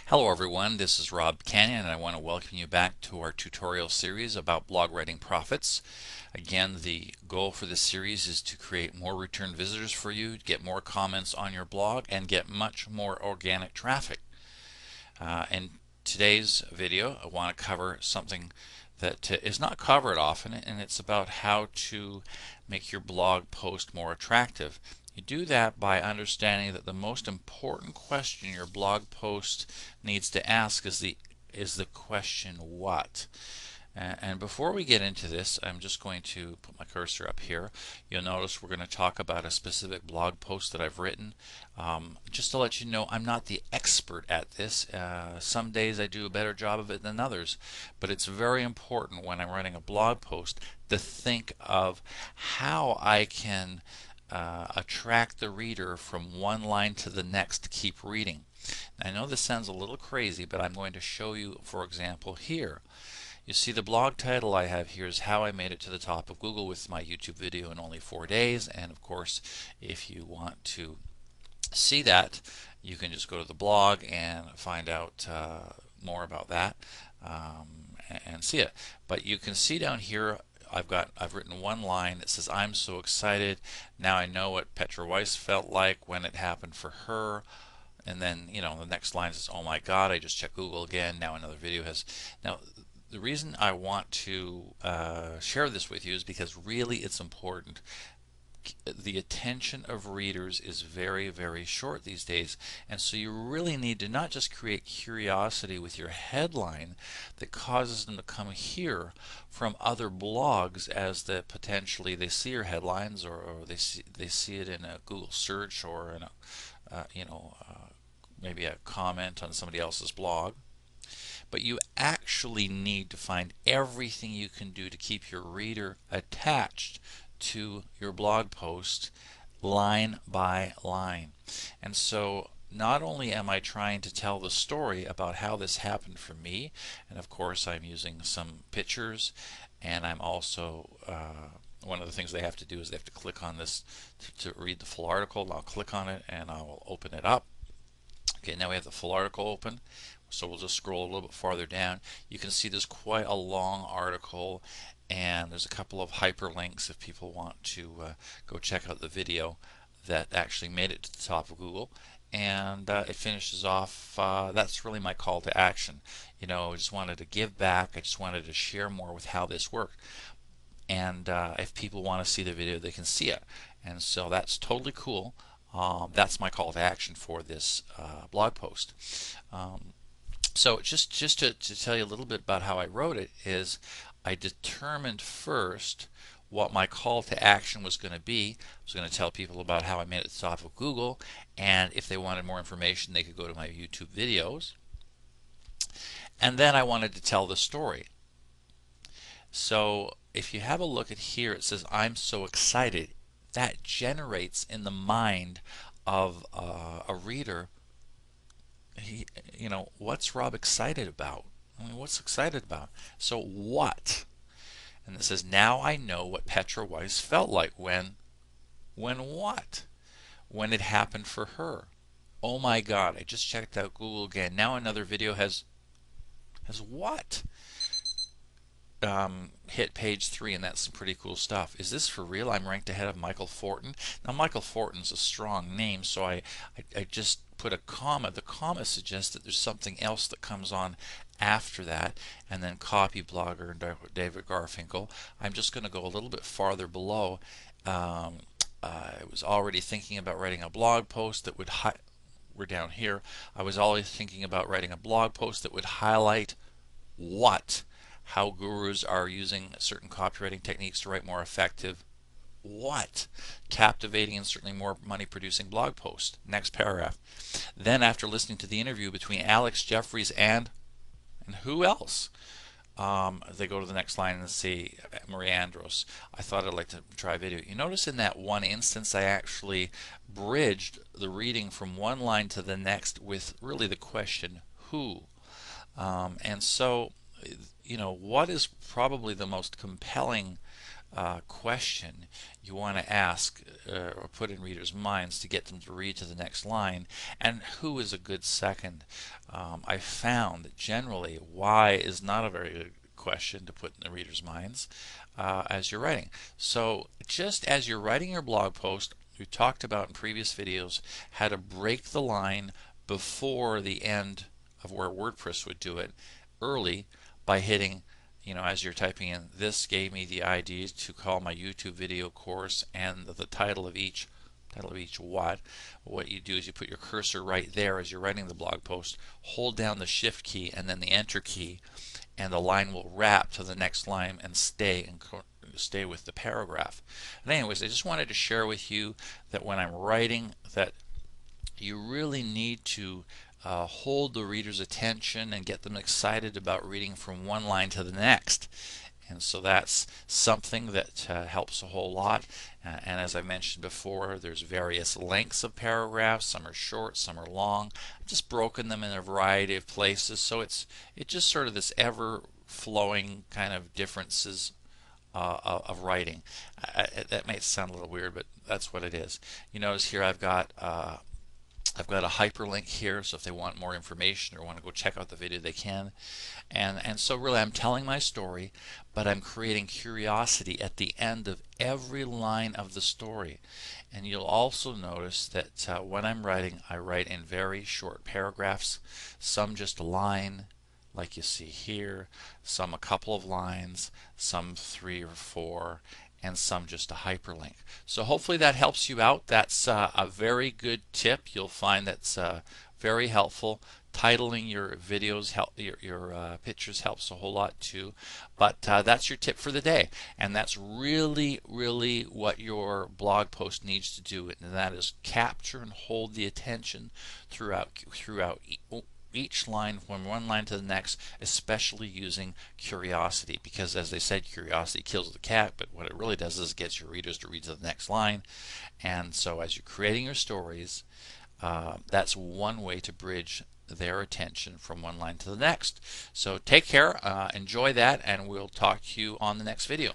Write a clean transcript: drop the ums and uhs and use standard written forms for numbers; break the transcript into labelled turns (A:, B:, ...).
A: Hello everyone, this is Rob Canyon and I want to welcome you back to our tutorial series about blog writing profits. Again, the goal for this series is to create more return visitors for you, get more comments on your blog, and get much more organic traffic. In today's video, I want to cover something that is not covered often, and it's about how to make your blog post more attractive. You do that by understanding that the most important question your blog post needs to ask is the question what. And before we get into this, I'm just going to put my cursor up here. You'll notice we're going to talk about a specific blog post that I've written. Just to let you know, I'm not the expert at this. Some days I do a better job of it than others, but it's very important when I'm writing a blog post to think of how I can attract the reader from one line to the next to keep reading. Now, I know this sounds a little crazy, but I'm going to show you, for example, here. You see the blog title I have here is How I Made It to the Top of Google with my YouTube video in only 4 days. And of course, if you want to see that, you can just go to the blog and find out more about that and see it. But you can see down here I've written one line that says, I'm so excited. Now I know what Petra Weiss felt like when it happened for her. And then, the next line says, oh my God, I just checked Google again. Now another video has. Now, the reason I want to share this with you is because really it's important. The attention of readers is very, very short these days, and so you really need to not just create curiosity with your headline that causes them to come here from other blogs as that potentially they see your headlines or they see it in a Google search or in a maybe a comment on somebody else's blog. But you actually need to find everything you can do to keep your reader attached to your blog post line by line. And so not only am I trying to tell the story about how this happened for me, and of course I'm using some pictures, and I'm also one of the things they have to do is they have to click on this to read the full article. I'll click on it and I will open it up. Okay, now we have the full article open. So we'll just scroll a little bit farther down. You can see there's quite a long article, and there's a couple of hyperlinks if people want to go check out the video that actually made it to the top of Google. And it finishes off, that's really my call to action. I just wanted to give back. I just wanted to share more with how this worked. And if people want to see the video, they can see it. And so that's totally cool. That's my call to action for this blog post. So just to tell you a little bit about how I wrote it is I determined first what my call to action was going to be. I was going to tell people about how I made it to the top of Google, and if they wanted more information they could go to my YouTube videos. And then I wanted to tell the story. So if you have a look at here, it says I'm so excited. That generates in the mind of a reader, what's Rob excited about? What's excited about? So what? And it says, now I know what Petra Weiss felt like when what? When it happened for her. Oh my God, I just checked out Google again. Now another video has what? Hit page 3, and that's some pretty cool stuff. Is this for real? I'm ranked ahead of Michael Fortin. Now Michael Fortin's a strong name, so I just put a comma. The comma suggests that there's something else that comes on after that, and then copy blogger David Garfinkel. I'm just going to go a little bit farther below. I was already thinking about writing a blog post that would we're down here. I was always thinking about writing a blog post that would highlight what? How gurus are using certain copywriting techniques to write more effective what? Captivating and certainly more money producing blog post. Next paragraph. Then after listening to the interview between Alex Jeffries and who else? They go to the next line and say Marie Andros. I thought I'd like to try a video. You notice in that one instance I actually bridged the reading from one line to the next with really the question who. And so what is probably the most compelling question you want to ask or put in readers' minds to get them to read to the next line, and who is a good second. I found that generally why is not a very good question to put in the readers' minds as you're writing. So just as you're writing your blog post, we talked about in previous videos how to break the line before the end of where WordPress would do it early by hitting, as you're typing in, this gave me the idea to call my YouTube video course, and the title of each what you do is you put your cursor right there as you're writing the blog post, hold down the shift key and then the enter key, and the line will wrap to the next line and stay with the paragraph. And anyways, I just wanted to share with you that when I'm writing, that you really need to hold the reader's attention and get them excited about reading from one line to the next. And so that's something that helps a whole lot. And as I mentioned before, there's various lengths of paragraphs. Some are short, some are long. I've just broken them in a variety of places. So it's just sort of this ever-flowing kind of differences of writing. That may sound a little weird, but that's what it is. You notice here I've got a hyperlink here, so if they want more information or want to go check out the video, they can. And so really I'm telling my story, but I'm creating curiosity at the end of every line of the story. And you'll also notice that when I'm writing, I write in very short paragraphs, some just a line, like you see here, some a couple of lines, some 3 or 4, and some just a hyperlink. So hopefully that helps you out. That's a very good tip. You'll find that's very helpful. Titling your videos, your pictures helps a whole lot too. But that's your tip for the day, and that's really what your blog post needs to do, and that is capture and hold the attention throughout each line, from one line to the next, especially using curiosity, because as they said, curiosity kills the cat, but what it really does is it gets your readers to read to the next line. And so as you're creating your stories, that's one way to bridge their attention from one line to the next. So take care, enjoy that, and we'll talk to you on the next video.